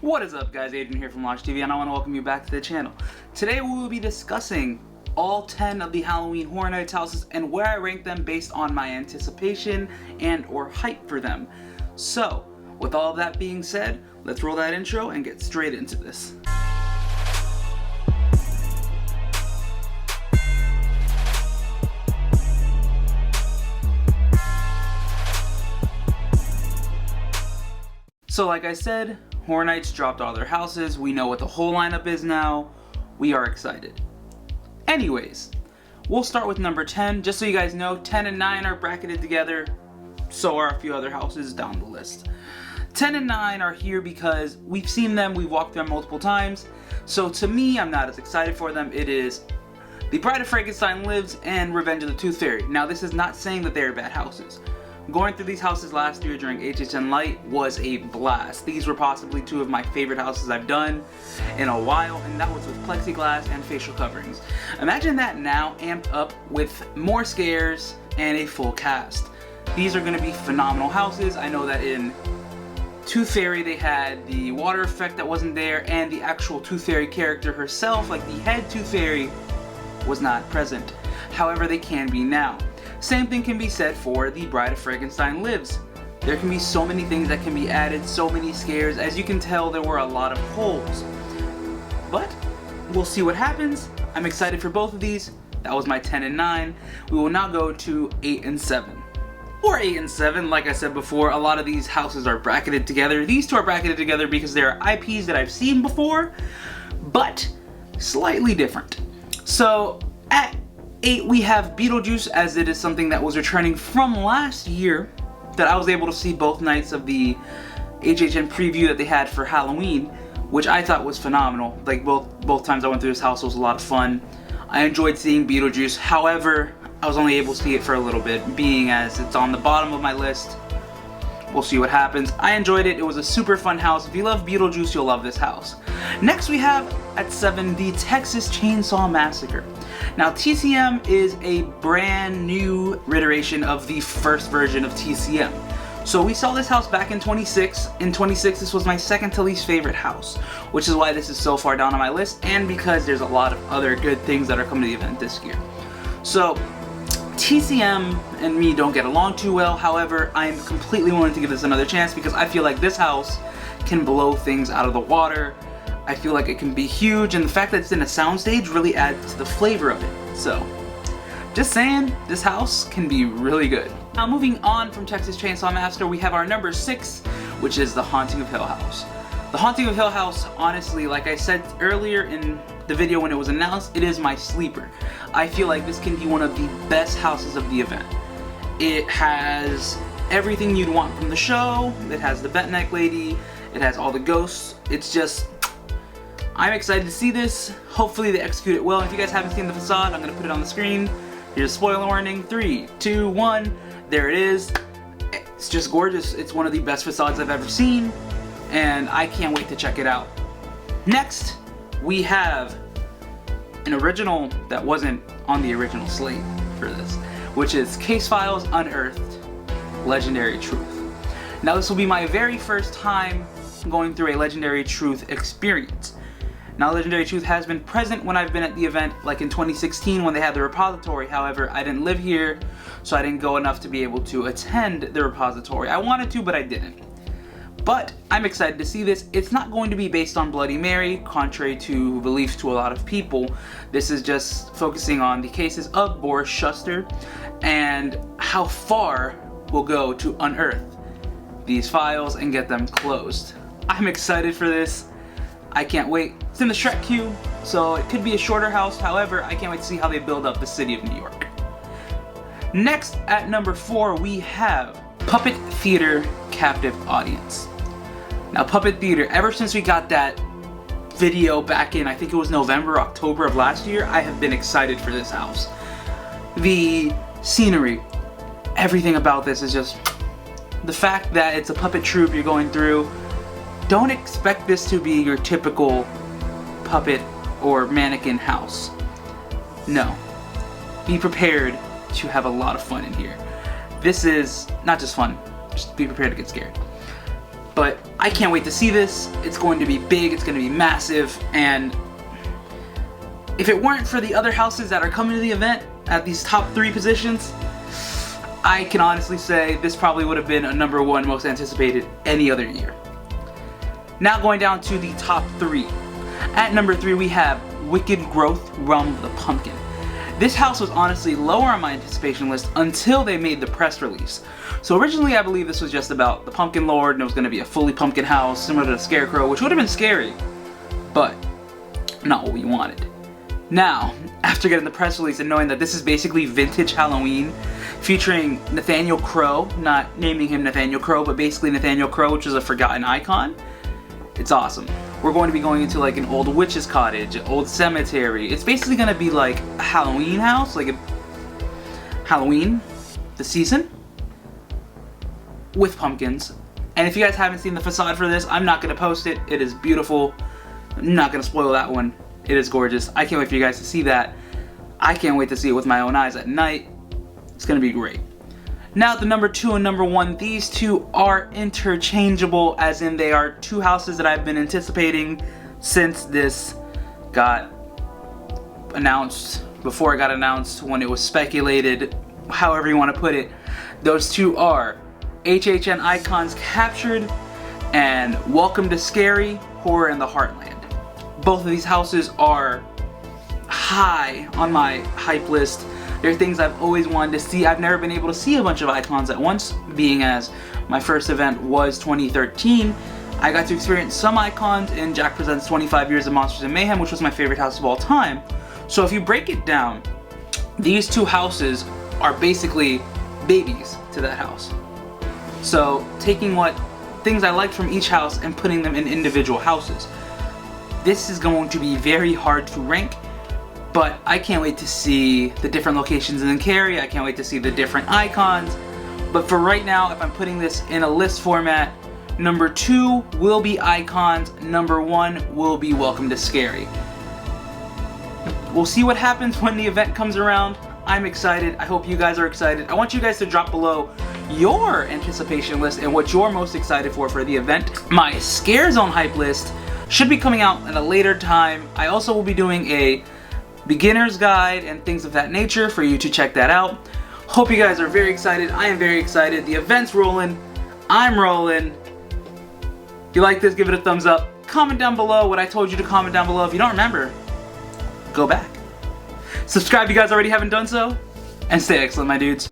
What is up, guys? Adrian here from Launch TV, and I want to welcome you back to the channel. Today we will be discussing all 10 of the Halloween Horror Nights houses and where I rank them based on my anticipation and or hype for them. So, with all of that being said, let's roll that intro and get straight into this. So like I said, Horror Nights dropped all their houses. We know what the whole lineup is now. We are excited. Anyways, we'll start with number 10. Just so you guys know, 10 and 9 are bracketed together. So are a few other houses down the list. 10 and 9 are here because we've seen them, we've walked them multiple times. So to me, I'm not as excited for them. It is The Bride of Frankenstein Lives and Revenge of the Tooth Fairy. Now this is not saying that they are bad houses. Going through these houses last year during HHN Light was a blast. These were possibly two of my favorite houses I've done in a while, and that was with plexiglass and facial coverings. Imagine that now amped up with more scares and a full cast. These are going to be phenomenal houses. I know that in Tooth Fairy they had the water effect that wasn't there, and the actual Tooth Fairy character herself, like the head Tooth Fairy, was not present. However, they can be now. Same thing can be said for The Bride of Frankenstein Lives. There can be so many things that can be added, so many scares. As you can tell, there were a lot of holes. But we'll see what happens. I'm excited for both of these. That was my 10 and 9. We will now go to 8 and 7. Or 8 and 7, like I said before, a lot of these houses are bracketed together. These two are bracketed together because they are IPs that I've seen before, but slightly different. So at 8 we have Beetlejuice, as it is something that was returning from last year that I was able to see both nights of the HHN preview that they had for Halloween, which I thought was phenomenal. Like both times I went through this house was a lot of fun. I enjoyed seeing Beetlejuice. However, I was only able to see it for a little bit, being as it's on the bottom of my list. We'll see what happens. I enjoyed it. It was a super fun house. If you love Beetlejuice, you'll love this house. Next we have at 7 the Texas Chainsaw Massacre. Now TCM is a brand new iteration of the first version of TCM. So we saw this house back in 26. In 26 this was my second to least favorite house, which is why this is so far down on my list, and because there's a lot of other good things that are coming to the event this year. So TCM and me don't get along too well. However, I am completely willing to give this another chance because I feel like this house can blow things out of the water. I feel like it can be huge, and the fact that it's in a soundstage really adds to the flavor of it. So, just saying, this house can be really good. Now moving on from Texas Chainsaw Massacre, we have our number 6, which is The Haunting of Hill House. The Haunting of Hill House, honestly, like I said earlier in the video when it was announced, it is my sleeper. I feel like this can be one of the best houses of the event. It has everything you'd want from the show. It has the bent neck lady. It has all the ghosts. It's just, I'm excited to see this. Hopefully they execute it well. If you guys haven't seen the facade, I'm going to put it on the screen. Here's a spoiler warning. 3, 2, 1. There it is. It's just gorgeous. It's one of the best facades I've ever seen, and I can't wait to check it out. Next, we have an original that wasn't on the original slate for this, which is Case Files Unearthed Legendary Truth. Now this will be my very first time going through a Legendary Truth experience. Now Legendary Truth has been present when I've been at the event, like in 2016 when they had the repository. However, I didn't live here, so I didn't go enough to be able to attend the repository. I wanted to, but I didn't. But I'm excited to see this. It's not going to be based on Bloody Mary, contrary to belief to a lot of people. This is just focusing on the cases of Boris Schuster and how far we'll go to unearth these files and get them closed. I'm excited for this. I can't wait. It's in the Shrek queue, so it could be a shorter house. However, I can't wait to see how they build up the city of New York. Next, at number 4, we have Puppet Theater Captive Audience. Now, Puppet Theater, ever since we got that video back in, I think it was November, October of last year, I have been excited for this house. The scenery, everything about this is just, the fact that it's a puppet troupe you're going through. Don't expect this to be your typical puppet or mannequin house. No. Be prepared to have a lot of fun in here. This is not just fun, just be prepared to get scared. But I can't wait to see this. It's going to be big, it's going to be massive, and if it weren't for the other houses that are coming to the event at these top 3 positions, I can honestly say this probably would have been a #1 most anticipated any other year. Now going down to the top 3. At number 3 we have Wicked Growth, Realm of the Pumpkin. This house was honestly lower on my anticipation list until they made the press release. So originally I believe this was just about the Pumpkin Lord and it was going to be a fully pumpkin house similar to the Scarecrow, which would have been scary, but not what we wanted. Now, after getting the press release and knowing that this is basically vintage Halloween, featuring Nathaniel Crow, not naming him Nathaniel Crow, but basically Nathaniel Crow, which is a forgotten icon, it's awesome. We're going to be going into like an old witch's cottage, an old cemetery. It's basically going to be like a Halloween house, like a Halloween, the season, with pumpkins. And if you guys haven't seen the facade for this, I'm not going to post it. It is beautiful. I'm not going to spoil that one. It is gorgeous. I can't wait for you guys to see that. I can't wait to see it with my own eyes at night. It's going to be great. Now the number 2 and number 1, these two are interchangeable, as in they are 2 houses that I've been anticipating since this got announced, before it got announced, when it was speculated, however you want to put it. Those 2 are HHN Icons Captured and Welcome to Scary, Horror in the Heartland. Both of these houses are high on my hype list. They're things I've always wanted to see. I've never been able to see a bunch of icons at once, being as my first event was 2013. I got to experience some icons in Jack Presents 25 Years of Monsters and Mayhem, which was my favorite house of all time. So if you break it down, these 2 houses are basically babies to that house. So taking what things I liked from each house and putting them in individual houses. This is going to be very hard to rank, but I can't wait to see the different locations in the carry. I can't wait to see the different icons. But for right now, if I'm putting this in a list format, number 2 will be icons, number 1 will be Welcome to Scary. We'll see what happens when the event comes around. I'm excited. I hope you guys are excited. I want you guys to drop below your anticipation list and what you're most excited for the event. My Scare Zone hype list should be coming out at a later time. I also will be doing a beginner's guide and things of that nature for you to check that out. Hope you guys are very excited. I am very excited. The event's rolling. I'm rolling. If you like this, give it a thumbs up. Comment down below what I told you to comment down below. If you don't remember, go back. Subscribe if you guys already haven't done so. And stay excellent, my dudes.